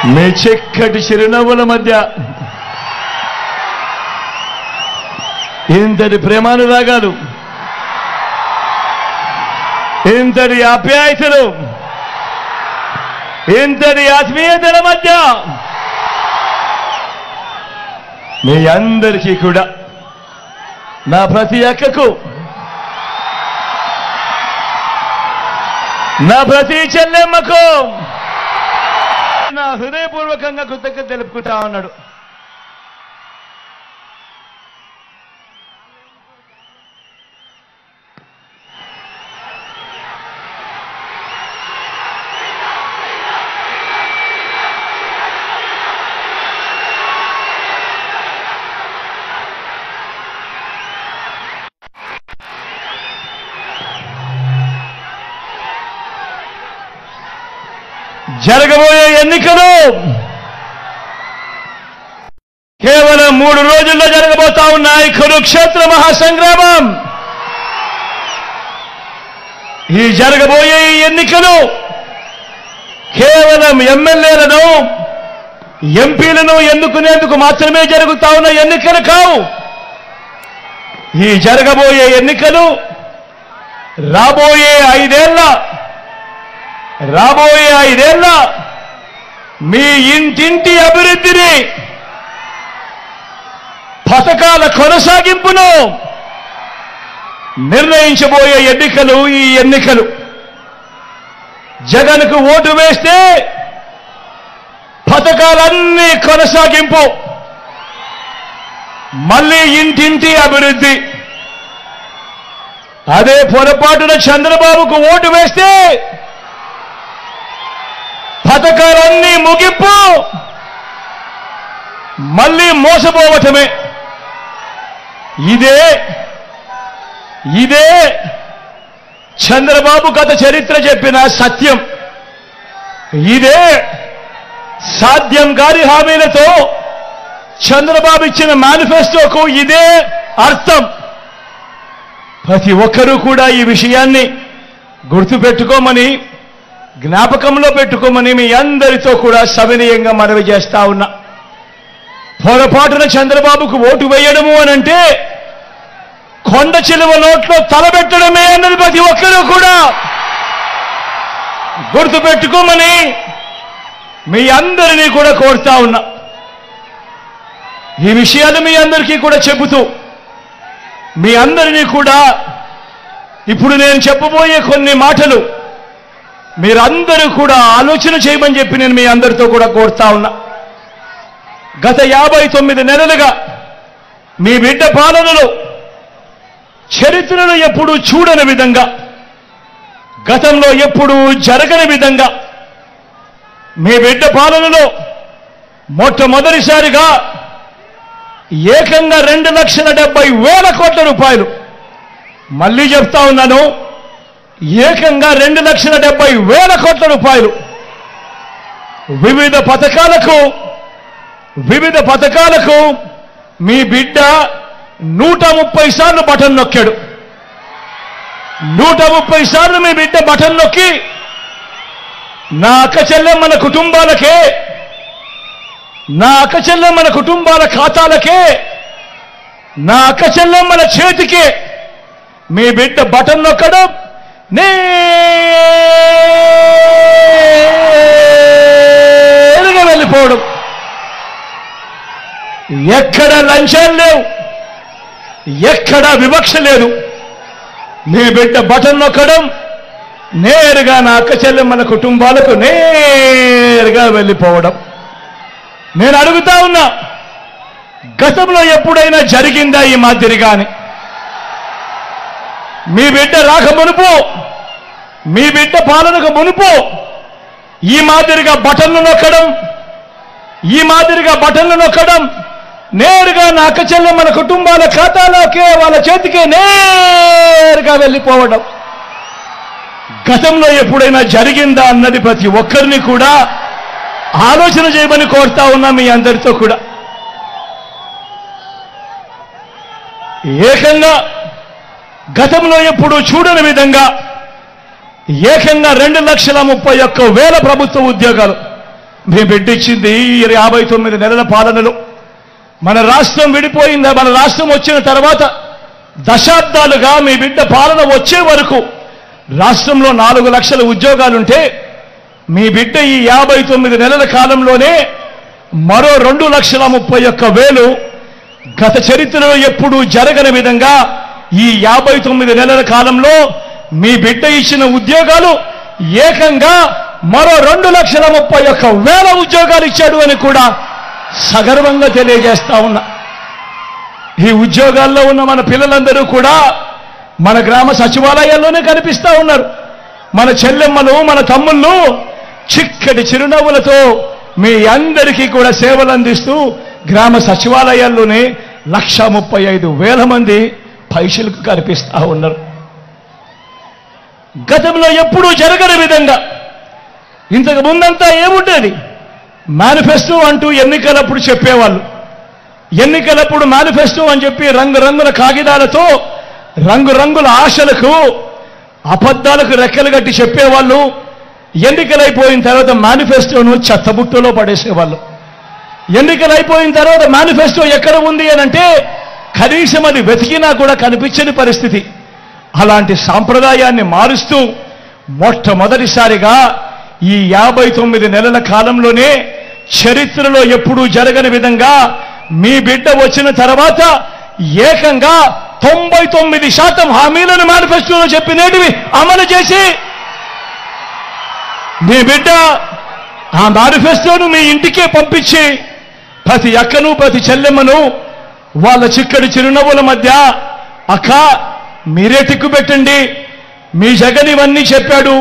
మీ చక్కటి చిరునవ్వుల మధ్య ఇంతటి ప్రేమానురాగాలు, ఇంతటి ఆప్యాయతలు, ఇంతటి ఆత్మీయతల మధ్య మీ అందరికీ కూడా నా ప్రతి అక్కకు, నా ప్రతి చెల్లెమ్మకు నా హృదయపూర్వకంగా కృతజ్ఞత తెలుపుకుంటా ఉన్నాడు. జరగబోయే ఎన్నికలు కేవలం 3 రోజుల్లో జరగబోతా ఉన్నాయి. కురుక్షేత్ర మహాసంగ్రామం. ఈ జరగబోయే ఎన్నికలు కేవలం ఎమ్మెల్యేలను, ఎంపీలను ఎన్నుకునేందుకు మాత్రమే జరుగుతా ఉన్న ఎన్నికలు కావు. ఈ జరగబోయే ఎన్నికలు రాబోయే 5 ఏళ్ల మీ ఇంటింటి అభివృద్ధిని, పథకాల కొనసాగింపును నిర్ణయించబోయే ఎన్నికలు ఈ ఎన్నికలు. జగన్కు ఓటు వేస్తే పథకాలన్నీ కొనసాగింపు, మళ్ళీ ఇంటింటి అభివృద్ధి. అదే పొరపాటున చంద్రబాబుకు ఓటు వేస్తే పథకాలన్నీ ముగింపు, మళ్ళీ మోసపోవటమే. ఇదే చంద్రబాబు గత చరిత్ర చెప్పిన సత్యం. ఇదే సాధ్యం కాని హామీలతో చంద్రబాబు ఇచ్చిన మేనిఫెస్టోకు ఇదే అర్థం. ప్రతి ఒక్కరూ కూడా ఈ విషయాన్ని గుర్తుపెట్టుకోమని, జ్ఞాపకంలో పెట్టుకోమని మీ అందరితో కూడా సవినయంగా మనవి చేస్తా ఉన్నా. పొరపాటున చంద్రబాబుకు ఓటు వేయడము అనంటే కొండ చిలువ నోట్లో తలబెట్టడమే అన్నది ప్రతి ఒక్కరూ కూడా గుర్తుపెట్టుకోమని మీ అందరినీ కూడా కోరుతా ఉన్నా. ఈ విషయాలు మీ అందరికీ కూడా చెబుతూ, మీ అందరినీ కూడా ఇప్పుడు నేను చెప్పబోయే కొన్ని మాటలు మీరందరూ కూడా ఆలోచన చేయమని చెప్పి నేను మీ అందరితో కూడా కోరుతా ఉన్నా. గత 59 నెలలుగా మీ బిడ్డ పాలనలో చరిత్రను ఎప్పుడూ చూడని విధంగా, గతంలో ఎప్పుడూ జరగని విధంగా మీ బిడ్డ పాలనలో మొట్టమొదటిసారిగా ఏకంగా 2,70,000 కోట్ల రూపాయలు, మళ్ళీ చెప్తా ఉన్నాను, ఏకంగా 2,70,000 కోట్ల రూపాయలు వివిధ పథకాలకు మీ బిడ్డ 130 సార్లు బటన్ నొక్కాడు. 130 సార్లు మీ బిడ్డ బటన్ నొక్కి నా అక్క చెల్లెమ్మల కుటుంబాల ఖాతాలకే, నా అక్క చెల్లెమ్మల చేతికే మీ బిడ్డ బటన్ నొక్కడం, నేరుగా వెళ్ళిపోవడం. ఎక్కడ లంచాలు లేవు, ఎక్కడ వివక్ష లేదు. మీ బిడ్డ బటన్ నొక్కడం, నేరుగా నా అక్క చెల్లెమ్మల కుటుంబాలకు నేరుగా వెళ్ళిపోవడం. నేను అడుగుతా ఉన్నా, గతంలో ఎప్పుడైనా జరిగిందా ఈ మాదిరిగా అని? మీ బిడ్డ రాక మునుపు, మీ బిడ్డ పాలనకు మునుపు ఈ మాదిరిగా బటన్లు నొక్కడం, నేరుగా నా అక్క చెల్లెమ్మల కుటుంబాల ఖాతాలోకే, వాళ్ళ చేతికే నేరుగా వెళ్ళిపోవడం గతంలో ఎప్పుడైనా జరిగిందా అన్నది ప్రతి ఒక్కరిని కూడా ఆలోచన చేయమని కోరుతా ఉన్నా మీ అందరితో కూడా. ఏకంగా గతంలో ఎప్పుడూ చూడని విధంగా ఏకంగా 2,31,000 ప్రభుత్వ ఉద్యోగాలు, మీ బిడ్డ ఇచ్చింది 59 నెలల పాలనలో. మన రాష్ట్రం విడిపోయిందా? మన రాష్ట్రం వచ్చిన తర్వాత దశాబ్దాలుగా మీ బిడ్డ పాలన వచ్చే వరకు రాష్ట్రంలో 4 లక్షల ఉద్యోగాలుంటే మీ బిడ్డ ఈ 59 నెలల కాలంలోనే మరో 2,31,000 గత చరిత్రలో ఎప్పుడూ జరగని విధంగా ఈ 59 నెలల కాలంలో మీ బిడ్డ ఇచ్చిన ఉద్యోగాలు ఏకంగా మరో 2,31,000 ఉద్యోగాలు ఇచ్చాడు అని కూడా సగర్వంగా తెలియజేస్తా ఉన్నా. ఈ ఉద్యోగాల్లో ఉన్న మన పిల్లలందరూ కూడా మన గ్రామ సచివాలయాల్లోనే కనిపిస్తా ఉన్నారు. మన చెల్లెమ్మలు, మన తమ్ముళ్ళు చిక్కటి చిరునవ్వులతో మీ అందరికీ కూడా సేవలు అందిస్తూ గ్రామ సచివాలయాల్లోనే 1,35,000 మంది పైసలకు కనిపిస్తా ఉన్నారు. గతంలో ఎప్పుడూ జరగని విధంగా ఇంతకు ముందంతా ఏముండేది? మేనిఫెస్టో అంటూ ఎన్నికలప్పుడు చెప్పేవాళ్ళు. ఎన్నికలప్పుడు మేనిఫెస్టో అని చెప్పి రంగురంగుల కాగితాలతో రంగురంగుల ఆశలకు అబద్ధాలకు రెక్కలు కట్టి చెప్పేవాళ్ళు. ఎన్నికలైపోయిన తర్వాత మేనిఫెస్టోను చెత్తబుట్టలో పడేసేవాళ్ళు. ఎన్నికలైపోయిన తర్వాత మేనిఫెస్టో ఎక్కడ ఉంది అనంటే కనీసం అది వెతికినా కూడా కనిపించని పరిస్థితి. అలాంటి సాంప్రదాయాన్ని మారుస్తూ మొట్టమొదటిసారిగా ఈ 59 నెలల కాలంలోనే చరిత్రలో ఎప్పుడూ జరగని విధంగా మీ బిడ్డ వచ్చిన తర్వాత ఏకంగా 99% హామీలను మేనిఫెస్టోలో చెప్పినేటివి అమలు చేసి మీ బిడ్డ ఆ మేనిఫెస్టోను మీ ఇంటికే పంపించి ప్రతి అక్కను ప్రతి చెల్లెమ్మను వాళ్ళ చిక్కడి చిరునవ్వుల మధ్య అక్క మీరే టిక్కు పెట్టండి, మీ జగన్ ఇవన్నీ చెప్పాడు,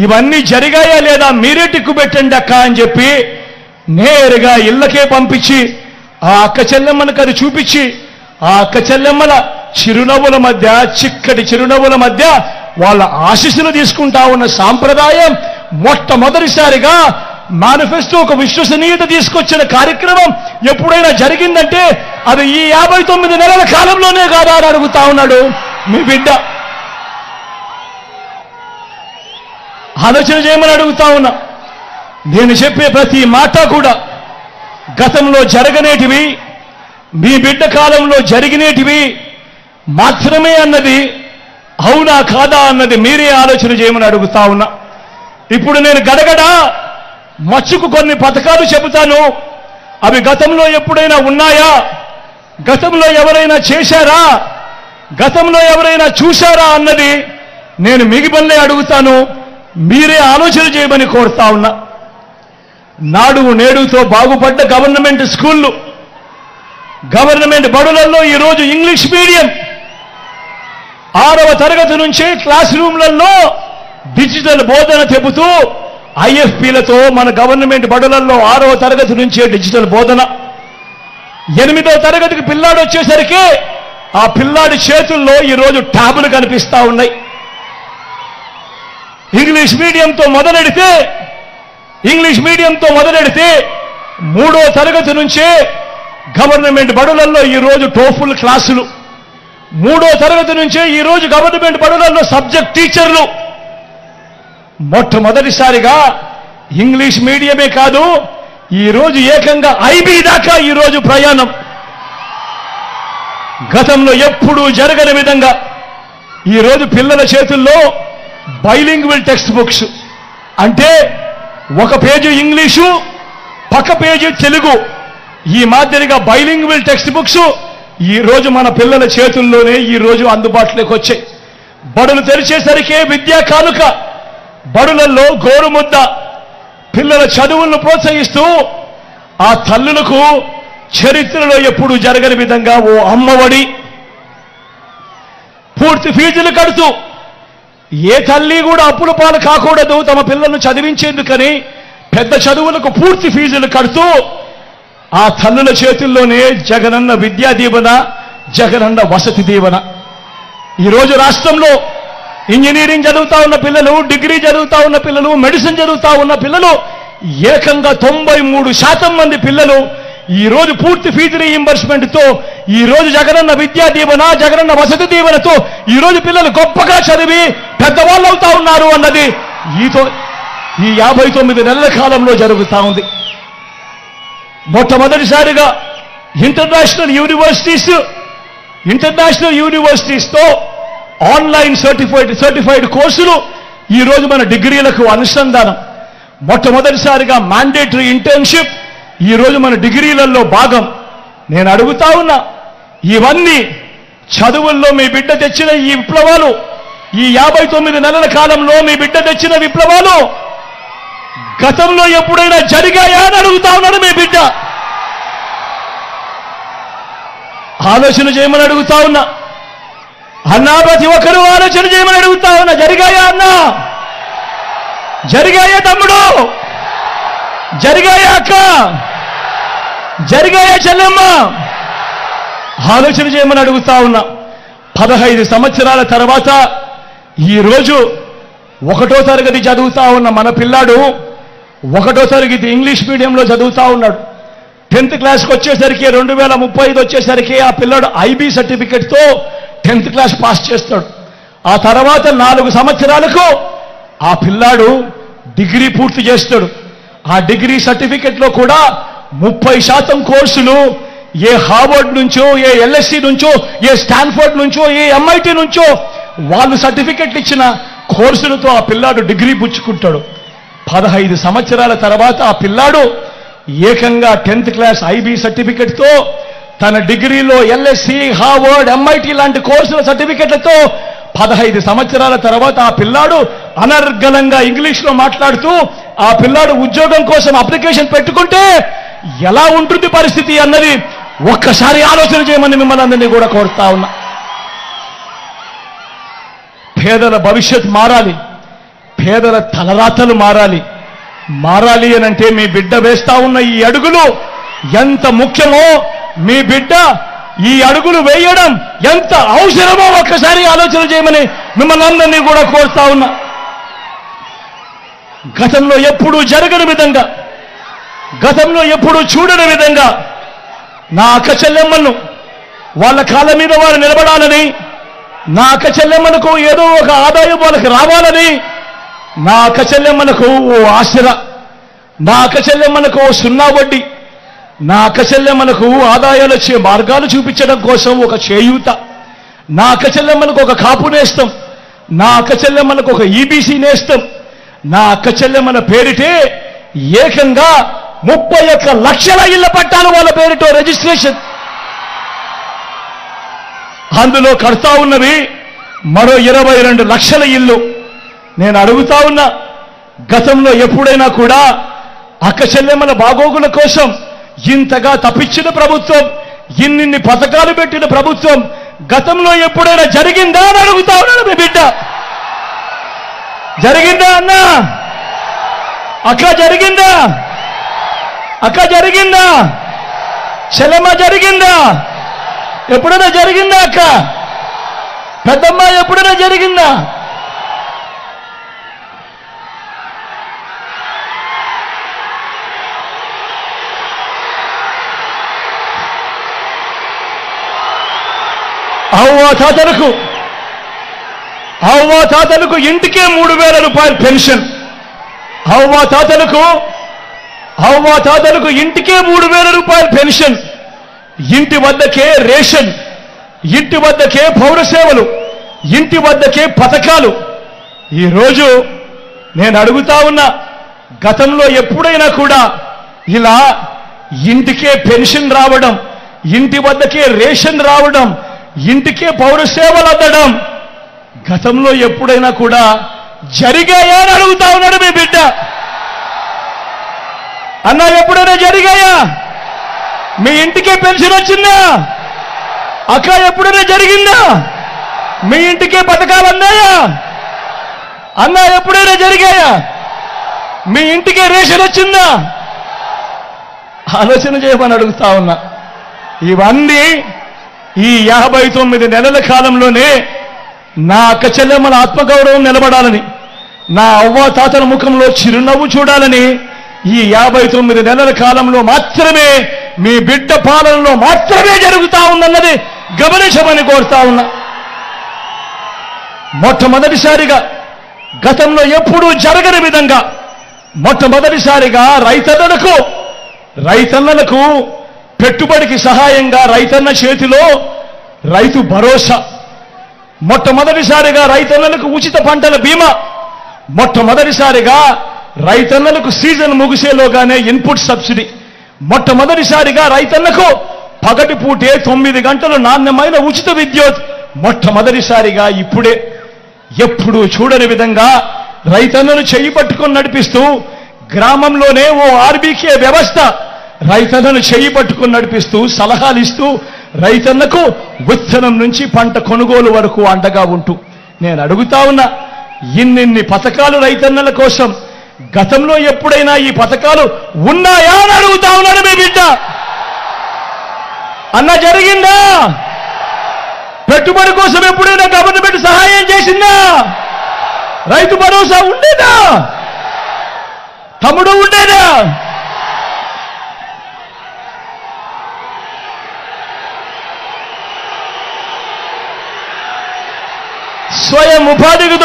ఇవన్నీ జరిగాయా లేదా మీరే టిక్కు పెట్టండి అక్క అని చెప్పి నేరుగా ఇళ్ళకే పంపించి ఆ అక్క చెల్లెమ్మలకు అది చూపించి ఆ అక్క చెల్లెమ్మల చిరునవ్వుల మధ్య చిక్కటి చిరునవ్వుల మధ్య వాళ్ళ ఆశీస్సులు తీసుకుంటా ఉన్న సాంప్రదాయం మొట్టమొదటిసారిగా మేనిఫెస్టో ఒక విశ్వసనీయత తీసుకొచ్చిన కార్యక్రమం ఎప్పుడైనా జరిగిందంటే అది ఈ 59 నెలల కాలంలోనే కాదా అని అడుగుతా ఉన్నాడు మీ బిడ్డ. ఆలోచన చేయమని అడుగుతా ఉన్నా. నేను చెప్పే ప్రతి మాట కూడా గతంలో జరగనేటివి, మీ బిడ్డ కాలంలో జరిగినేటివి మాత్రమే అన్నది అవునా కాదా అన్నది మీరే ఆలోచన చేయమని అడుగుతా ఉన్నా. ఇప్పుడు నేను గడగడ మచ్చుకు కొన్ని పథకాలు చెబుతాను. అవి గతంలో ఎప్పుడైనా ఉన్నాయా? గతంలో ఎవరైనా చేశారా? గతంలో ఎవరైనా చూశారా అన్నది నేను మిగిలిపల్లే అడుగుతాను. మీరే ఆలోచన చేయమని కోరుతా ఉన్నా. నాడు నేడుతో బాగుపడ్డ గవర్నమెంట్ స్కూళ్ళు, గవర్నమెంట్ బడులలో ఈరోజు ఇంగ్లీష్ మీడియం 6వ తరగతి నుంచే క్లాస్ రూమ్లలో డిజిటల్ బోధన చెబుతూ ఐఎఫ్పీలతో మన గవర్నమెంట్ బడులలో 6వ తరగతి నుంచే డిజిటల్ బోధన. 8వ తరగతికి పిల్లాడు వచ్చేసరికి ఆ పిల్లాడి చేతుల్లో ఈరోజు ట్యాబులు కనిపిస్తా ఉన్నాయి. ఇంగ్లీష్ మీడియంతో మొదలెడితే 3వ తరగతి నుంచే గవర్నమెంట్ బడులలో ఈరోజు టోఫుల్ క్లాసులు, 3వ తరగతి నుంచే ఈరోజు గవర్నమెంట్ బడులలో సబ్జెక్ట్ టీచర్లు. మొట్టమొదటిసారిగా ఇంగ్లీష్ మీడియమే కాదు ఈరోజు ఏకంగా ఐబీ దాకా ఈరోజు ప్రయాణం. గతంలో ఎప్పుడూ జరగని విధంగా ఈరోజు పిల్లల చేతుల్లో బైలింగ్వల్ టెక్స్ట్ బుక్స్, అంటే ఒక పేజీ ఇంగ్లీషు పక్క పేజీ తెలుగు, ఈ మాదిరిగా బైలింగ్వల్ టెక్స్ట్ బుక్స్ ఈరోజు మన పిల్లల చేతుల్లోనే ఈరోజు అందుబాటులోకి వచ్చాయి. బడులు తెరిచేసరికే విద్యా కానుక, బడులలో గోరుముద్ద, పిల్లల చదువులను ప్రోత్సహిస్తూ ఆ తల్లులకు చరిత్రలో ఎప్పుడు జరగని విధంగా ఓ అమ్మఒడి, పూర్తి ఫీజులు కడుతూ ఏ తల్లి కూడా అప్పుల పాలు కాకూడదు, తమ పిల్లలను చదివించేందుకని పెద్ద చదువులకు పూర్తి ఫీజులు కడుతూ ఆ తల్లుల చేతుల్లోనే జగనన్న విద్యా దీవెన, జగనన్న వసతి దీవెన. ఈరోజు రాష్ట్రంలో ఇంజనీరింగ్ చదువుతా ఉన్న పిల్లలు, డిగ్రీ చదువుతా ఉన్న పిల్లలు, మెడిసిన్ చదువుతా ఉన్న పిల్లలు ఏకంగా 93% మంది పిల్లలు ఈరోజు పూర్తి ఫీజు రీయింబర్స్మెంట్తో ఈరోజు జగనన్న విద్యా దీవెన, జగనన్న వసతి దీవెనతో ఈరోజు పిల్లలు గొప్పగా చదివి పెద్దవాళ్ళు అవుతా ఉన్నారు అన్నది ఈ 59 నెలల కాలంలో జరుగుతా ఉంది. మొట్టమొదటిసారిగా ఇంటర్నేషనల్ యూనివర్సిటీస్తో ఆన్లైన్ సర్టిఫైడ్ కోర్సులు ఈరోజు మన డిగ్రీలకు అనుసంధానం. మొట్టమొదటిసారిగా మ్యాండేటరీ ఇంటర్న్షిప్ ఈరోజు మన డిగ్రీలలో భాగం. నేను అడుగుతా ఉన్నా, ఇవన్నీ చదువుల్లో మీ బిడ్డ తెచ్చిన ఈ విప్లవాలు, ఈ 59 నెలల కాలంలో మీ బిడ్డ తెచ్చిన విప్లవాలు గతంలో ఎప్పుడైనా జరిగాయా అని అడుగుతా ఉన్నాడు మీ బిడ్డ. ఆలోచన చేయమని అడుగుతా ఉన్నా అన్నా, ప్రతి ఒక్కరూ ఆలోచన చేయమని అడుగుతా ఉన్నా. జరిగాయా అన్నా? జరిగాయా తమ్ముడు? జరిగాయా అక్క? జరిగాయా చెల్లెమ్మ? ఆలోచన చేయమని అడుగుతా ఉన్నా. 15 సంవత్సరాల తర్వాత ఈరోజు 1వ తరగతి చదువుతా ఉన్న మన పిల్లాడు 1వ తరగతి ఇంగ్లీష్ మీడియంలో చదువుతా ఉన్నాడు. 10th క్లాస్కి వచ్చేసరికి 2035 వచ్చేసరికి ఆ పిల్లాడు IB సర్టిఫికెట్తో 10th క్లాస్ పాస్ చేస్తాడు. ఆ తర్వాత 4 సంవత్సరాలకు ఆ పిల్లాడు డిగ్రీ పూర్తి చేస్తాడు. ఆ డిగ్రీ సర్టిఫికెట్లో కూడా 30% కోర్సులు ఏ హార్వర్డ్ నుంచో, ఏ LSE నుంచో, ఏ స్టాన్ఫోర్డ్ నుంచో, ఏ MIT నుంచో వాళ్ళు సర్టిఫికెట్లు ఇచ్చిన కోర్సులతో ఆ పిల్లాడు డిగ్రీ పుచ్చుకుంటాడు. 15 సంవత్సరాల తర్వాత ఆ పిల్లాడు ఏకంగా 10th క్లాస్ IB సర్టిఫికెట్తో తన డిగ్రీలో LSE, హార్వర్డ్, MIT లాంటి కోర్సుల సర్టిఫికెట్లతో 15 సంవత్సరాల తర్వాత ఆ పిల్లాడు అనర్గళంగా ఇంగ్లీష్లో మాట్లాడుతూ ఆ పిల్లాడు ఉద్యోగం కోసం అప్లికేషన్ పెట్టుకుంటే ఎలా ఉంటుంది పరిస్థితి అన్నది ఒక్కసారి ఆలోచన చేయమని మిమ్మల్ని అందరినీ కూడా కోరుతా ఉన్నా. పేదల భవిష్యత్ మారాలి, పేదల తలరాతలు మారాలి అనంటే మీ బిడ్డ వేస్తా ఉన్న ఈ అడుగులు ఎంత ముఖ్యమో, మీ బిడ్డ ఈ అడుగులు వేయడం ఎంత అవసరమో ఒక్కసారి ఆలోచన చేయమని మిమ్మల్ని అందరినీ కూడా కోరుతా ఉన్నా. గతంలో ఎప్పుడూ జరగని విధంగా, గతంలో ఎప్పుడూ చూడని విధంగా నా అక్క చెల్లెమ్మలను వాళ్ళ కాళ్ళ మీద వారు నిలబడాలని, నా అక్క చెల్లెమ్మలకు ఏదో ఒక ఆదాయం వాళ్ళకి రావాలని, నా అక్క చెల్లెమ్మలకు ఓ ఆసరా, నా అక్క చెల్లెమ్మలకు ఓ 0 వడ్డీ, నా అక్క చెల్లెమ్మలకు ఆదాయాలు వచ్చే మార్గాలు చూపించడం కోసం ఒక చేయూత, నా అక్క చెల్లెమ్మలకు ఒక కాపు నేస్తం, నా అక్క చెల్లెమ్మలకు ఒక EBC నేస్తం, నా అక్క చెల్లెమ్మల పేరిటే ఏకంగా 31 లక్షల ఇళ్ల పట్టాలు వాళ్ళ పేరితో రిజిస్ట్రేషన్. అందులో కడతా ఉన్నవి మరో 22 లక్షల ఇల్లు. నేను అడుగుతా ఉన్నా, గతంలో ఎప్పుడైనా కూడా అక్క చెల్లెమ్మల బాగోగుల కోసం ఇంతగా తప్పించిన ప్రభుత్వం, ఇన్నిన్ని పథకాలు పెట్టిన ప్రభుత్వం గతంలో ఎప్పుడైనా జరిగిందా అని అడుగుతా ఉన్నాడు మీ బిడ్డ. జరిగిందా అన్నా? అక్క జరిగిందా? అక్క జరిగిందా? చెల్లెమ్మ జరిగిందా? ఎప్పుడైనా జరిగిందా అక్క? పెద్దమ్మ ఎప్పుడైనా జరిగిందా? అవ్వ తాతలకు ఇంటికే 3,000 రూపాయలు పెన్షన్. అవ్వ తాతలకు ఇంటికే 3,000 రూపాయలు పెన్షన్. ఇంటి వద్దకే రేషన్, ఇంటి వద్దకే పౌర సేవలు, ఇంటి వద్దకే పథకాలు. ఈరోజు నేను అడుగుతా ఉన్నా, గతంలో ఎప్పుడైనా కూడా ఇలా ఇంటికే పెన్షన్ రావడం, ఇంటి వద్దకే రేషన్ రావడం, ఇంటికే పౌర సేవలు అందడం గతంలో ఎప్పుడైనా కూడా జరిగాయా అని అడుగుతా ఉన్నాడు మీ బిడ్డ. అన్నా ఎప్పుడైనా జరిగాయా? మీ ఇంటికే పెన్షన్ వచ్చిందా? అక్క ఎప్పుడైనా జరిగిందా? మీ ఇంటికే పథకాలు అందాయా? అన్నా ఎప్పుడైనా జరిగాయా? మీ ఇంటికే రేషన్ వచ్చిందా? ఆలోచన చేయమని అడుగుతా ఉన్నా. ఇవన్నీ ఈ 59 నెలల కాలంలోనే నా అక్క చెల్లెమ్మల ఆత్మగౌరవం నిలబడాలని, నా అవ్వ తాతల ముఖంలో చిరునవ్వు చూడాలని ఈ 59 నెలల కాలంలో మాత్రమే, మీ బిడ్డ పాలనలో మాత్రమే జరుగుతా ఉందన్నది గమనించమని కోరుతా ఉన్నా. మొట్టమొదటిసారిగా గతంలో ఎప్పుడూ జరగని విధంగా మొట్టమొదటిసారిగా రైతన్నలకు రైతన్నలకు పెట్టుబడికి సహాయంగా రైతన్న చేతిలో రైతు భరోసా, మొట్టమొదటిసారిగా రైతన్నలకు ఉచిత పంటల బీమా, మొట్టమొదటిసారిగా రైతన్నలకు సీజన్ ముగిసేలోగానే ఇన్పుట్ సబ్సిడీ, మొట్టమొదటిసారిగా రైతన్నకు పగటిపూటే 9 గంటలు నాణ్యమైన ఉచిత విద్యుత్, మొట్టమొదటిసారిగా ఇప్పుడే ఎప్పుడూ చూడని విధంగా రైతన్నను చెయ్యి పట్టుకొని నడిపిస్తూ గ్రామంలోనే ఓ ఆర్బీకే వ్యవస్థ రైతన్నను చెయ్యి పట్టుకొని నడిపిస్తూ సలహాలు ఇస్తూ రైతన్నకు విత్తనం నుంచి పంట కొనుగోలు వరకు అండగా ఉంటూ నేను అడుగుతా ఉన్నా, ఇన్నిన్ని పథకాలు రైతన్నల కోసం గతంలో ఎప్పుడైనా ఈ పథకాలు ఉన్నాయా అని అడుగుతా ఉన్నాను మీ బిడ్డ. అన్న జరిగిందా? పెట్టుబడి కోసం ఎప్పుడైనా గవర్నమెంట్ సహాయం చేసిందా? రైతు భరోసా ఉండేదా? తమ్ముడు ఉండేదా? స్వయం ఉపాధికి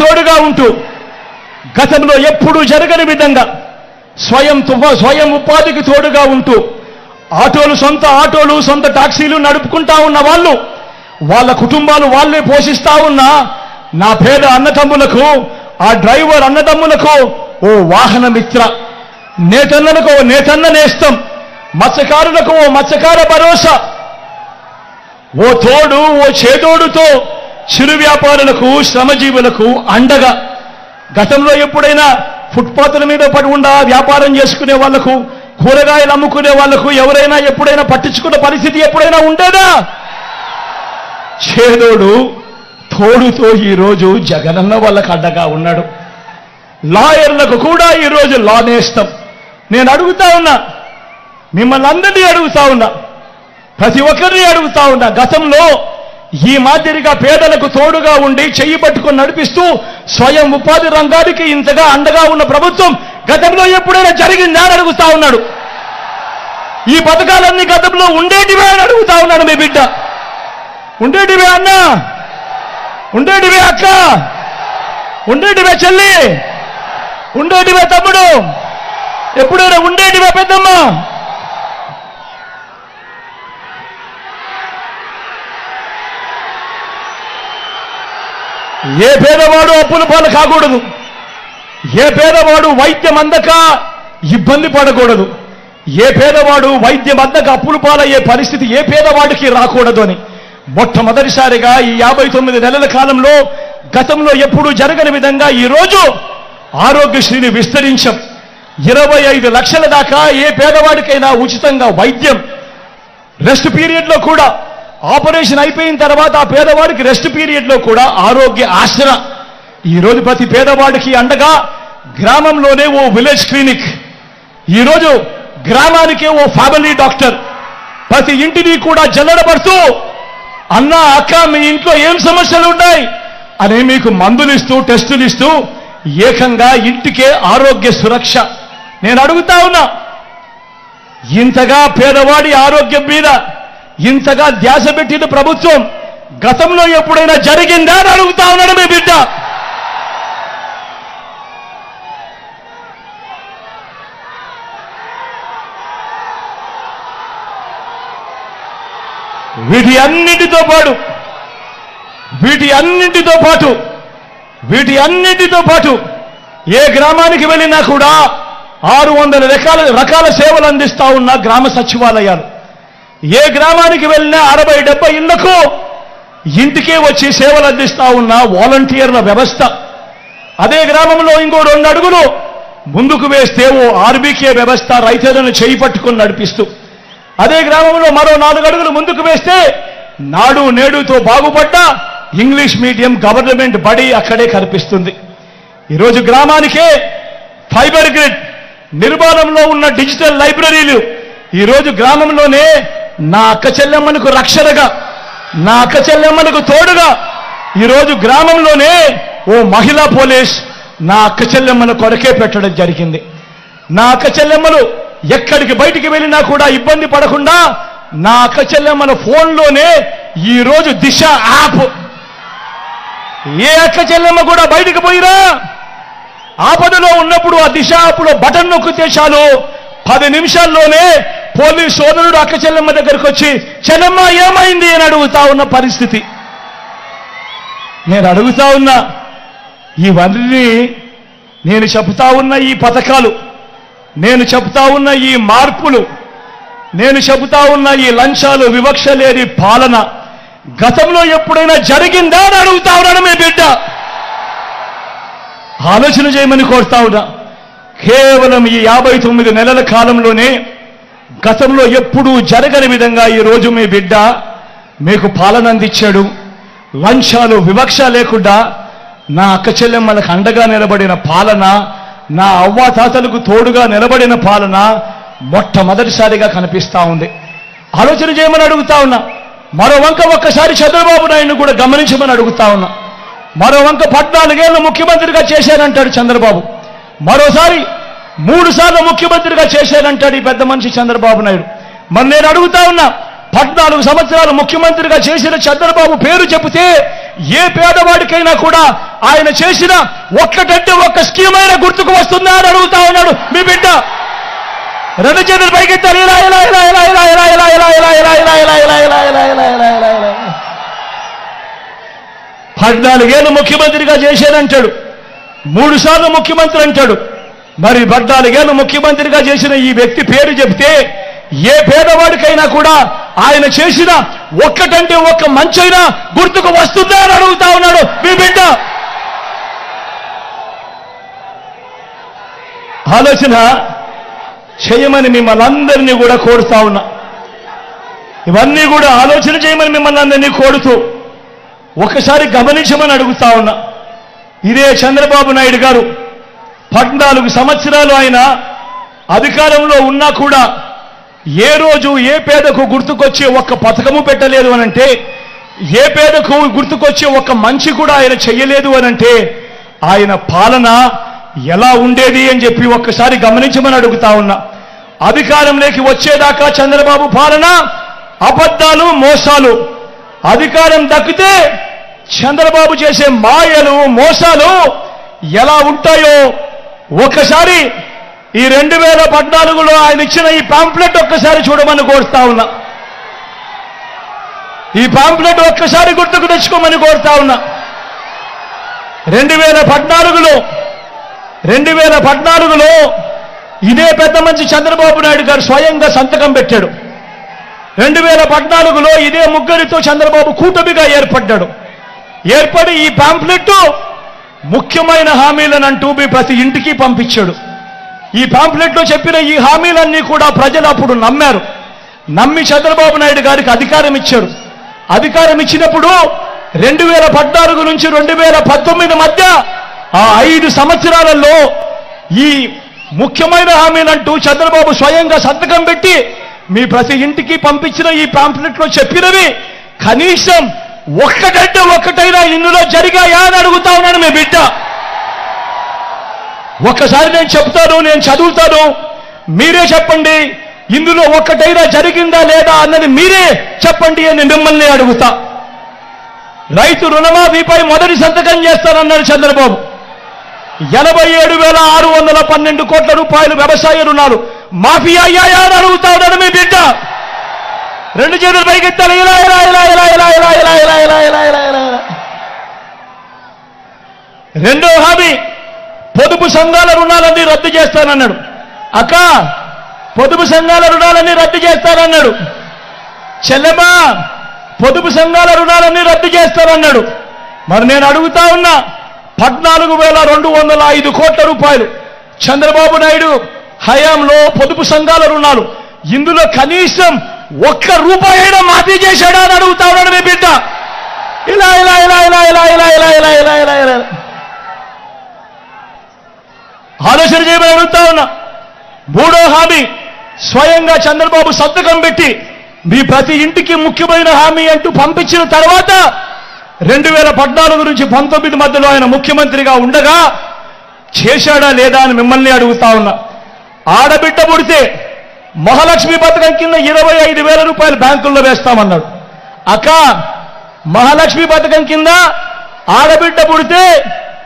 తోడుగా ఉంటూ గతంలో ఎప్పుడూ జరగని విధంగా స్వయం ఉపాధికి తోడుగా ఉంటూ సొంత ఆటోలు సొంత టాక్సీలు నడుపుకుంటా ఉన్న వాళ్ళు, వాళ్ళ కుటుంబాలు వాళ్ళే పోషిస్తా ఉన్న నా పేద అన్నదమ్ములకు, ఆ డ్రైవర్ అన్నదమ్ములకు ఓ వాహన మిత్ర, నేతన్నలకు ఓ నేతన్న నేస్తం, మత్స్యకారులకు ఓ మత్స్యకార భరోసా, ఓ తోడు ఓ చేదోడుతో చిరు వ్యాపారులకు శ్రమజీవులకు అండగా. గతంలో ఎప్పుడైనా ఫుట్పాత్ల మీద పడి ఉండా వ్యాపారం చేసుకునే వాళ్లకు, కూరగాయలు అమ్ముకునే వాళ్లకు ఎవరైనా ఎప్పుడైనా పట్టించుకున్న పరిస్థితి ఎప్పుడైనా ఉండేదా? చేదోడు తోడుతో ఈరోజు జగనన్న వాళ్ళకు అండగా ఉన్నాడు. లాయర్లకు కూడా ఈరోజు లా నేస్తం. నేను అడుగుతా ఉన్నా, మిమ్మల్ని అందరినీ అడుగుతా ఉన్నా, ప్రతి ఒక్కరిని అడుగుతా ఉన్నా, గతంలో ఈ మాదిరిగా పేదలకు తోడుగా ఉండి చెయ్యి పట్టుకొని నడిపిస్తూ స్వయం ఉపాధి రంగానికి ఇంతగా అండగా ఉన్న ప్రభుత్వం గతంలో ఎప్పుడైనా జరిగిందా అని అడుగుతా ఉన్నాడు. ఈ పథకాలన్నీ గతంలో ఉండేటివే అని అడుగుతా ఉన్నాడు మీ బిడ్డ. ఉండేటివే అన్న, ఉండేటివే అక్క, ఉండేటివే చెల్లి, ఉండేటివే తమ్ముడు, ఎప్పుడైనా ఉండేటివే పెద్దమ్మ. ఏ పేదవాడు అప్పుల పాలు కాకూడదు, ఏ పేదవాడు వైద్యం అందక ఇబ్బంది పడకూడదు, ఏ పేదవాడు వైద్యం అందక అప్పుల పాలయ్యే పరిస్థితి ఏ పేదవాడికి రాకూడదు అని మొట్టమొదటిసారిగా ఈ 59 నెలల కాలంలో గతంలో ఎప్పుడూ జరగని విధంగా ఈరోజు ఆరోగ్యశ్రీని విస్తరించాం. 25 లక్షల దాకా ఏ పేదవాడికైనా ఉచితంగా వైద్యం, రెస్ట్ పీరియడ్లో కూడా ఆపరేషన్ అయిపోయిన తర్వాత ఆ పేదవాడికి రెస్ట్ పీరియడ్లో కూడా ఆరోగ్య ఆసరా. ఈరోజు ప్రతి పేదవాడికి అండగా గ్రామంలోనే ఓ విలేజ్ క్లినిక్, ఈరోజు గ్రామానికే ఓ ఫ్యామిలీ డాక్టర్, ప్రతి ఇంటిని కూడా జల్లడపడుతూ అన్న అక్క మీ ఇంట్లో ఏం సమస్యలు ఉన్నాయి అని మీకు మందులు ఇస్తూ టెస్టులు ఇస్తూ ఏకంగా ఇంటికే ఆరోగ్య సురక్ష. నేను అడుగుతా ఉన్నా, ఇంతగా పేదవాడి ఆరోగ్యం మీద ఇంతగా ధ్యాస పెట్టిన ప్రభుత్వం గతంలో ఎప్పుడైనా జరిగిందా అని అడుగుతా ఉన్నాడు మీ బిడ్డ. వీటి అన్నిటితో పాటు ఏ గ్రామానికి వెళ్ళినా కూడా 600 రకాల సేవలు అందిస్తా ఉన్న గ్రామ సచివాలయాలు, ఏ గ్రామానికి వెళ్ళినా 60-70 ఇళ్లకు ఇంటికే వచ్చి సేవలు అందిస్తా ఉన్న వాలంటీర్ల వ్యవస్థ, అదే గ్రామంలో ఇంకో 2 అడుగులు ముందుకు వేస్తే ఓ ఆర్బీకే వ్యవస్థ రైతులను చేయి పట్టుకొని నడిపిస్తూ, అదే గ్రామంలో మరో 4 అడుగులు ముందుకు వేస్తే నాడు నేడుతో బాగుపడ్డ ఇంగ్లీష్ మీడియం గవర్నమెంట్ బడి అక్కడే కనిపిస్తుంది. ఈరోజు గ్రామానికే ఫైబర్ గ్రిడ్, నిర్మాణంలో ఉన్న డిజిటల్ లైబ్రరీలు, ఈరోజు గ్రామంలోనే నా అక్క చెల్లెమ్మలకు రక్షణగా, నా అక్క చెల్లెమ్మలకు తోడుగా ఈరోజు గ్రామంలోనే ఓ మహిళా పోలీస్ నా అక్క చెల్లెమ్మల కొరకే పెట్టడం జరిగింది. నా అక్క చెల్లెమ్మలు ఎక్కడికి బయటికి వెళ్ళినా కూడా ఇబ్బంది పడకుండా నా అక్క చెల్లెమ్మల ఫోన్లోనే ఈరోజు దిశ యాప్. ఏ అక్క చెల్లెమ్మ కూడా బయటికి పోయిరా ఆపదలో ఉన్నప్పుడు ఆ దిశ యాప్లో బటన్ నొక్కితే చాలు 10 నిమిషాల్లోనే పోలీస్ సోదరుడు అక్క చెల్లెమ్మ దగ్గరికి వచ్చి చెల్లెమ్మ ఏమైంది అని అడుగుతా ఉన్న పరిస్థితి. నేను అడుగుతా ఉన్నా, ఇవన్నీ నేను చెప్తా ఉన్న ఈ పథకాలు, నేను చెప్తా ఉన్న ఈ మార్పులు, నేను చెబుతా ఉన్న ఈ లంచాలు, వివక్ష లేని పాలన గతంలో ఎప్పుడైనా జరిగిందా అని అడుగుతా ఉన్నాను మీ బిడ్డ. ఆలోచన చేయమని కోరుతా ఉన్నా. కేవలం ఈ 59 నెలల కాలంలోనే గతంలో ఎప్పుడూ జరగని విధంగా ఈరోజు మీ బిడ్డ మీకు పాలన అందించాడు. లంచాలు, వివక్ష లేకుండా నా అక్క చెల్లెమ్మలకు అండగా నిలబడిన పాలన, నా అవ్వాతాతలకు తోడుగా నిలబడిన పాలన మొట్టమొదటిసారిగా కనిపిస్తా ఉంది. ఆలోచన చేయమని అడుగుతా ఉన్నా. మరో వంక ఒక్కసారి చంద్రబాబు నాయుడును కూడా గమనించమని అడుగుతా ఉన్నా. మరో వంక 14 ఏళ్ళు ముఖ్యమంత్రిగా చేశానంటాడు చంద్రబాబు. మరోసారి 3 సార్లు ముఖ్యమంత్రిగా చేశానంటాడు ఈ పెద్ద మనిషి చంద్రబాబు నాయుడు. మరి నేను అడుగుతా ఉన్నా, 14 సంవత్సరాలు ముఖ్యమంత్రిగా చేసిన చంద్రబాబు పేరు చెబితే ఏ పేదవాడికైనా కూడా ఆయన చేసిన ఒక్కటంటే ఒక్క స్కీమ్ అయినా గుర్తుకు వస్తుందా అని అడుగుతా ఉన్నాడు మీ బిడ్డ. 2 చేతులు పైకెత్తారు. 14 ఏళ్ళు ముఖ్యమంత్రిగా చేశానంటాడు, 3 సార్లు ముఖ్యమంత్రి అంటాడు. మరి 14 ఏళ్ళు ముఖ్యమంత్రిగా చేసిన ఈ వ్యక్తి పేరు చెబితే ఏ పేదవాడికైనా కూడా ఆయన చేసిన ఒక్కటంటే ఒక్క మంచైనా గుర్తుకు వస్తుందా అని అడుగుతా ఉన్నాడు మీ బిడ్డ. ఆలోచన చేయమని మిమ్మల్ని అందరినీ కూడా కోరుతా ఉన్నా. ఇవన్నీ కూడా ఆలోచన చేయమని మిమ్మల్ని అందరినీ కోరుతూ ఒకసారి గమనించమని అడుగుతా ఉన్నా. ఇదే చంద్రబాబు నాయుడు గారు 14 సంవత్సరాలు ఆయన అధికారంలో ఉన్నా కూడా ఏ రోజు ఏ పేదకు గుర్తుకొచ్చే ఒక్క పథకము పెట్టలేదు అనంటే, ఏ పేదకు గుర్తుకొచ్చే ఒక్క మంచి కూడా ఆయన చెయ్యలేదు అనంటే ఆయన పాలన ఎలా ఉండేది అని చెప్పి ఒక్కసారి గమనించమని అడుగుతా ఉన్నా. అధికారంలోకి వచ్చేదాకా చంద్రబాబు పాలన అబద్ధాలు, మోసాలు. అధికారం దక్కితే చంద్రబాబు చేసే మాయలు, మోసాలు ఎలా ఉంటాయో ఒక్కసారి ఈ 2014లో ఆయన ఇచ్చిన ఈ పాంప్లెట్ ఒక్కసారి చూడమని కోరుతా ఉన్నా. ఈ పాంప్లెట్ ఒక్కసారి గుర్తుకు తెచ్చుకోమని కోరుతా ఉన్నా. 2014లో ఇదే పెద్ద మంచి చంద్రబాబు నాయుడు గారు స్వయంగా సంతకం పెట్టాడు. 2014లో ఇదే ముగ్గురితో చంద్రబాబు కూటమిగా ఏర్పడి ఈ పాంప్లెట్ ముఖ్యమైన హామీలనంటూ మీ ప్రతి ఇంటికి పంపించాడు. ఈ పాంప్లెట్లో చెప్పిన ఈ హామీలన్నీ కూడా ప్రజలు అప్పుడు నమ్మారు. నమ్మి చంద్రబాబు నాయుడు గారికి అధికారం ఇచ్చారు. అధికారం ఇచ్చినప్పుడు 2014 నుంచి 2019 మధ్య ఆ 5 సంవత్సరాలలో ఈ ముఖ్యమైన హామీలంటూ చంద్రబాబు స్వయంగా సంతకం పెట్టి మీ ప్రతి ఇంటికి పంపించిన ఈ పాంప్లెట్లో చెప్పినవి కనీసం ఒక్కటంటే ఒక్కటైనా ఇందులో జరిగాయా అని అడుగుతా ఉన్నాను మీ బిడ్డ. ఒక్కసారి నేను చెప్తాను, నేను చదువుతాను, మీరే చెప్పండి. ఇందులో ఒక్కటైనా జరిగిందా లేదా అన్నది మీరే చెప్పండి అని మిమ్మల్ని అడుగుతా. రైతు రుణమాఫీపై మొదటి సంతకం చేస్తానన్నాడు చంద్రబాబు. 87,612 కోట్ల రూపాయలు వ్యవసాయ రుణాలు మాఫీ అయ్యాయా అని అడుగుతా ఉన్నాడు మీ బిడ్డ. 2 చేతులు పైకెత్తాలి. రెండో హామీ పొదుపు సంఘాల రుణాలన్నీ రద్దు చేస్తానన్నాడు. అక్క, పొదుపు సంఘాల రుణాలన్నీ రద్దు చేస్తానన్నాడు. చెల్లెమ్మా, పొదుపు సంఘాల రుణాలన్నీ రద్దు చేస్తానన్నాడు. మరి నేను అడుగుతా ఉన్నా, 14,205 కోట్ల రూపాయలు చంద్రబాబు నాయుడు హయాంలో పొదుపు సంఘాల రుణాలు, ఇందులో కనీసం ఒక్క రూపాయి అయినా మాఫీ చేశాడా అని అడుగుతా ఉన్నాడు మీ బిడ్డ. ఇలా ఇలా ఇలా ఇలా ఇలా ఇలా ఇలా ఇలా ఇలా ఇలా ఇలా ఆలోచన చేయమని అడుగుతా ఉన్నా. మూడో హామీ స్వయంగా చంద్రబాబు సంతకం పెట్టి మీ ప్రతి ఇంటికి ముఖ్యమైన హామీ అంటూ పంపించిన తర్వాత 2014 నుంచి 19 మధ్యలో ఆయన ముఖ్యమంత్రిగా ఉండగా చేశాడా లేదా అని మిమ్మల్ని అడుగుతా ఉన్నా. ఆడబిడ్డ పుడితే మహాలక్ష్మి పథకం కింద 25,000 రూపాయలు బ్యాంకుల్లో వేస్తామన్నాడు. అక్క, మహాలక్ష్మి పథకం కింద ఆడబిడ్డ పుడితే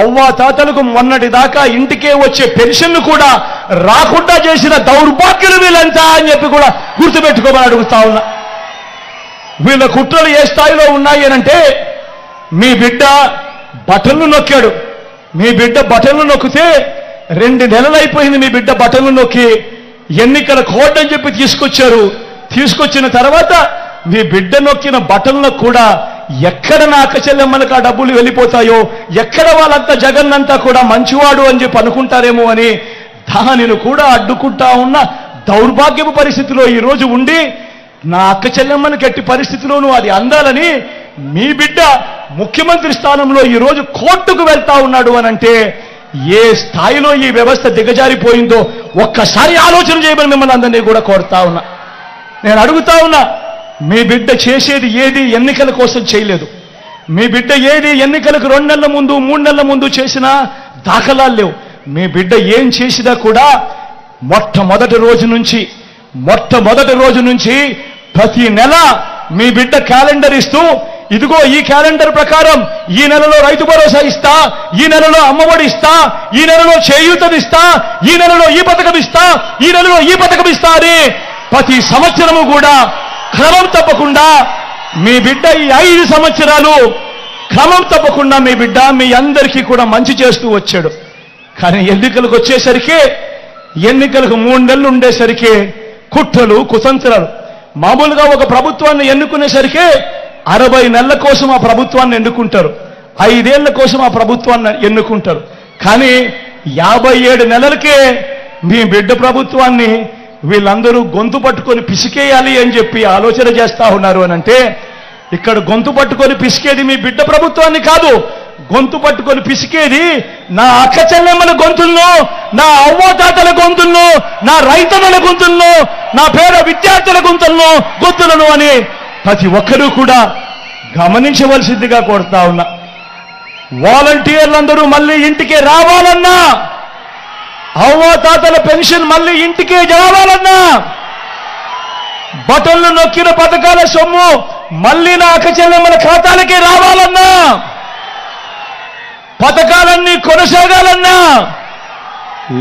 అవ్వా తాతలకు మొన్నటి దాకా ఇంటికే వచ్చే పెన్షన్లు కూడా రాకుండా చేసిన దౌర్భాగ్యులు వీళ్ళంతా అని చెప్పి కూడా గుర్తుపెట్టుకోమని అడుగుతా ఉన్నా. వీళ్ళ కుట్రలు ఏ స్థాయిలో ఉన్నాయి అనంటే, మీ బిడ్డ బటన్లు నొక్కాడు. మీ బిడ్డ బటన్లు నొక్కితే 2 నెలలు అయిపోయింది. మీ బిడ్డ బటన్లు నొక్కి ఎన్నికల కోడ్ అని చెప్పి తీసుకొచ్చారు. తీసుకొచ్చిన తర్వాత మీ బిడ్డ నొక్కిన బటన్లకు కూడా ఎక్కడ నా అక్క చెల్లెమ్మలకు ఆ డబ్బులు వెళ్ళిపోతాయో, ఎక్కడ వాళ్ళంతా జగన్ అంతా కూడా మంచివాడు అని చెప్పి అనుకుంటారేమో అని దానిని కూడా అడ్డుకుంటా ఉన్న దౌర్భాగ్యపు పరిస్థితిలో ఈరోజు ఉండి, నా అక్క చెల్లెమ్మని గట్టి పరిస్థితిలోనూ అది అందాలని మీ బిడ్డ ముఖ్యమంత్రి స్థానంలో ఈరోజు కోర్టుకు వెళ్తా ఉన్నాడు అనంటే ఏ స్థాయిలో ఈ వ్యవస్థ దిగజారిపోయిందో ఒక్కసారి ఆలోచన చేయమని మిమ్మల్ని అందరినీ కూడా కోరుతా ఉన్నా. నేను అడుగుతా ఉన్నా, మీ బిడ్డ చేసేది ఏది ఎన్నికల కోసం చేయలేదు. మీ బిడ్డ ఏది ఎన్నికలకు 2 నెలల ముందు 3 నెలల ముందు చేసినా దాఖలాలు లేవు. మీ బిడ్డ ఏం చేసినా కూడా మొట్టమొదటి రోజు నుంచి ప్రతి నెల మీ బిడ్డ క్యాలెండర్ ఇస్తూ, ఇదిగో ఈ క్యాలెండర్ ప్రకారం ఈ నెలలో రైతు భరోసా ఇస్తా, ఈ నెలలో అమ్మఒడి ఇస్తా, ఈ నెలలో చేయూతనిస్తా, ఈ నెలలో ఈ పథకం ఇస్తా, ఈ నెలలో ఈ పథకం ఇస్తా అని ప్రతి సంవత్సరము కూడా క్రమం తప్పకుండా మీ బిడ్డ ఈ 5 సంవత్సరాలు క్రమం తప్పకుండా మీ బిడ్డ మీ అందరికీ కూడా మంచి చేస్తూ వచ్చాడు. కానీ ఎన్నికలకు వచ్చేసరికి, ఎన్నికలకు 3 నెలలు ఉండేసరికి కుట్రలు కుతంత్రాలు. మామూలుగా ఒక ప్రభుత్వాన్ని ఎన్నుకునేసరికి 60 నెలల కోసం ఆ ప్రభుత్వాన్ని ఎన్నుకుంటారు, 5 ఏళ్ల కోసం ఆ ప్రభుత్వాన్ని ఎన్నుకుంటారు. కానీ 57 నెలలకే మీ బిడ్డ ప్రభుత్వాన్ని వీళ్ళందరూ గొంతు పట్టుకొని పిసికేయాలి అని చెప్పి ఆలోచన చేస్తా ఉన్నారు అనంటే, ఇక్కడ గొంతు పట్టుకొని పిసికేది మీ బిడ్డ ప్రభుత్వాన్ని కాదు. గొంతు పట్టుకొని పిసికేది నా అక్క చెల్లెమ్మల గొంతుల్లో, నా అవ్వతాతల గొంతుల్లో, నా రైతన్నల గొంతుల్లో, నా పేద విద్యార్థుల గొంతులను అని ప్రతి ఒక్కరూ కూడా గమనించవలసిందిగా కోరుతా ఉన్నా. వాలంటీర్లందరూ మళ్ళీ ఇంటికి రావాలన్నా, అవ్వతాతల పెన్షన్ మళ్ళీ ఇంటికే రావాలన్నా, బటన్లు నొక్కిన పథకాల సొమ్ము మళ్ళీ నా అక్క చెల్లెమ్మల ఖాతాలకే రావాలన్నా, పథకాలన్నీ కొనసాగాలన్నా,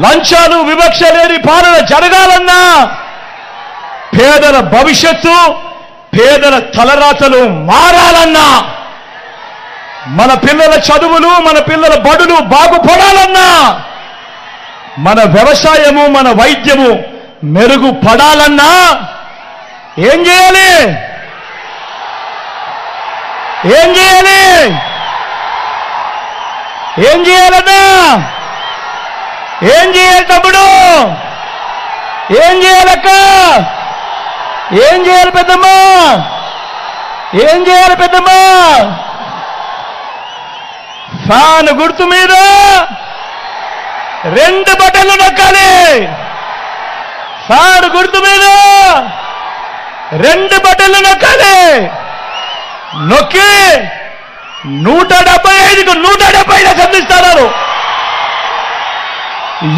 లంచాలు వివక్ష లేని పాలన జరగాలన్నా, పేదల భవిష్యత్తు పేదల తలరాతలు మారాలన్నా, మన పిల్లల చదువులు మన పిల్లల బడులు బాగుపడాలన్నా, మన వ్యవసాయము మన వైద్యము మెరుగుపడాలన్నా ఏం చేయాలి? ఏం చేయాలి? ఏం చేయాలన్నా? ఏం చేయాలి తమ్ముడు? ఏం చేయాలక్క? ఏం చేయాలి పెద్దమ్మా? ఏం చేయాలి పెద్దమ్మా? ఫ్యాన్ గుర్తు మీద 2 బటన్లు నొక్కాలి. ఫ్యాన్ గుర్తు మీద 2 బటన్లు నొక్కాలి. నొక్కి 175కు 175 అసెంబ్లీ స్థానాలు,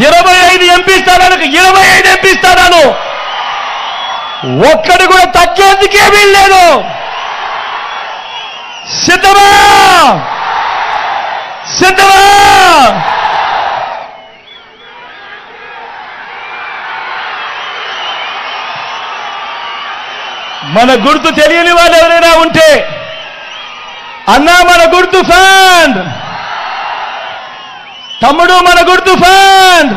25 ఎంపీ స్థానాలకు 25 ఎంపీ స్థానాలు, ఒక్కడు కూడా తగ్గేందుకే వీల్లేదు. సిద్ధమా? సిద్ధమా? మన గుర్తు తెలియని వాళ్ళు ఎవరైనా ఉంటే, అన్నా మన గుర్తు ఫ్యాన్, తమ్ముడు మన గుర్తు ఫ్యాన్,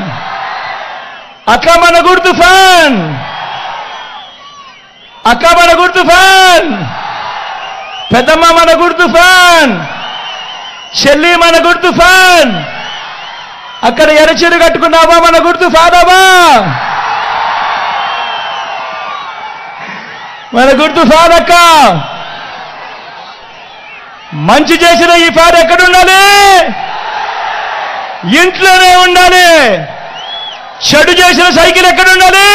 అక్క మన గుర్తు ఫ్యాన్, అక్క మన గుర్తు ఫ్యాన్, పెద్దమ్మ మన గుర్తు ఫ్యాన్, చెల్లి మన గుర్తు ఫ్యాన్, అక్కడ ఎరచీరు కట్టుకున్నావా మన గుర్తు ఫ్యానవా? మన గుర్తు ఫ్యాన్ అక్క. మంచి చేసిన ఈ ఫ్యాన్ ఎక్కడుండాలి? ఇంట్లోనే ఉండాలి. చెడు చేసిన సైకిల్ ఎక్కడుండాలి?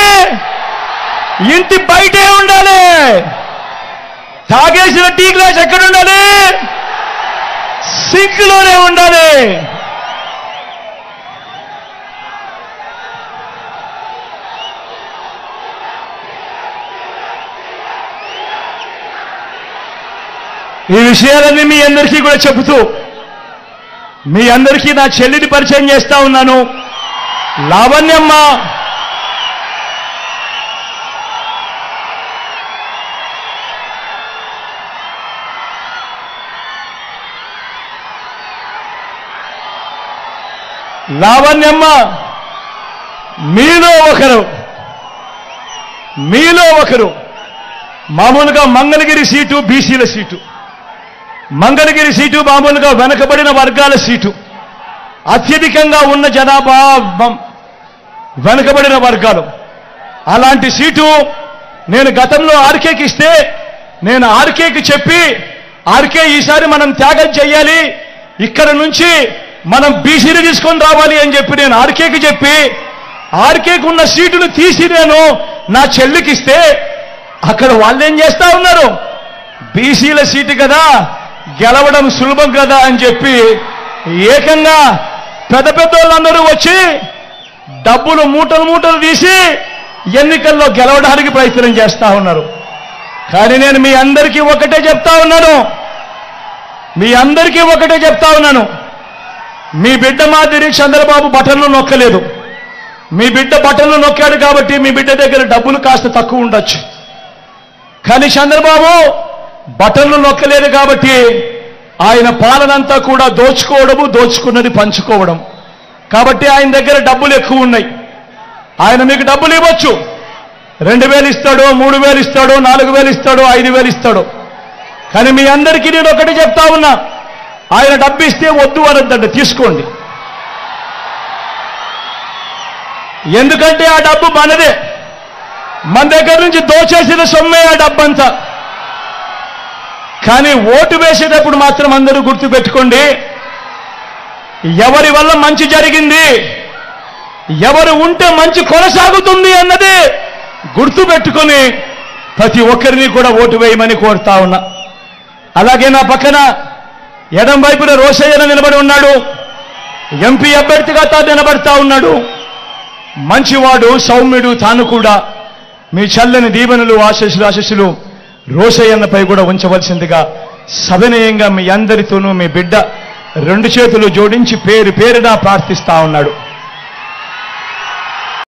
ఇంటి బయటే ఉండాలి. తాగేసిన టీ గ్లాస్ ఎక్కడుండాలి? సింక్లోనే ఉండాలి. ఈ విషయాలన్నీ మీ అందరికీ కూడా చెబుతూ మీ అందరికీ నా చెల్లిని పరిచయం చేస్తా ఉన్నాను. లావణ్యమ్మ. లావణ్యమ్మ మీలో ఒకరు మామూలుగా మంగళగిరి సీటు బీసీల సీటు, మంగళగిరి సీటు మామూలుగా వెనకబడిన వర్గాల సీటు, అత్యధికంగా ఉన్న జనాభా వెనకబడిన వర్గాలు. అలాంటి సీటు నేను గతంలో ఆర్కేకి ఇస్తే నేను ఆర్కేకి చెప్పి ఆర్కే ఈసారి మనం త్యాగం చేయాలి, ఇక్కడ నుంచి మనం బీసీని తీసుకొని రావాలి అని చెప్పి నేను ఆర్కేకి చెప్పి ఆర్కేకి ఉన్న సీటును తీసి నేను నా చెల్లికిస్తే అక్కడ వాళ్ళేం చేస్తా ఉన్నారు, బీసీల సీటు కదా గెలవడం సులభం కదా అని చెప్పి ఏకంగా పెద్ద వాళ్ళందరూ వచ్చి డబ్బులు మూటలు తీసి ఎన్నికల్లో గెలవడానికి ప్రయత్నం చేస్తా ఉన్నారు. కానీ నేను మీ అందరికీ ఒకటే చెప్తా ఉన్నాను, మీ బిడ్డ మాదిరి చంద్రబాబు బటన్లు నొక్కలేదు. మీ బిడ్డ బటన్లు నొక్కాడు కాబట్టి మీ బిడ్డ దగ్గర డబ్బులు కాస్త తక్కువ ఉండొచ్చు. కానీ చంద్రబాబు బటన్లు నొక్కలేదు కాబట్టి ఆయన పాలనంతా కూడా దోచుకున్నది పంచుకోవడం. కాబట్టి ఆయన దగ్గర డబ్బులు ఎక్కువ ఉన్నాయి. ఆయన మీకు డబ్బులు ఇవ్వచ్చు, 2000 ఇస్తాడో, 3000 ఇస్తాడో, 4000 ఇస్తాడో, 5000 ఇస్తాడో. కానీ మీ అందరికీ నేను ఒకటి చెప్తా ఉన్నా, ఆయన డబ్బు ఇస్తే వద్దు అనొద్దండి, తీసుకోండి. ఎందుకంటే ఆ డబ్బు మనదే, మన దగ్గర నుంచి దోచేసిన సొమ్మే ఆ డబ్బంతా. కానీ ఓటు వేసేటప్పుడు మాత్రం అందరూ గుర్తుపెట్టుకోండి, ఎవరి వల్ల మంచి జరిగింది, ఎవరు ఉంటే మంచి కొనసాగుతుంది అన్నది గుర్తుపెట్టుకొని ప్రతి ఒక్కరిని కూడా ఓటు వేయమని కోరుతా ఉన్నా. అలాగే నా పక్కన ఎడం వైపున రోషయ్య నిలబడి ఉన్నాడు, ఎంపీ అభ్యర్థిగా తాను నిలబడతా ఉన్నాడు. మంచివాడు, సౌమ్యుడు, తాను కూడా మీ చల్లని దీవెనలు ఆశీస్సులు రోషయ్యన్నపై కూడా ఉంచవలసిందిగా సవినయంగా మీ అందరితోనూ మీ బిడ్డ 2 చేతులు జోడించి పేరున ప్రార్థిస్తా ఉన్నాడు.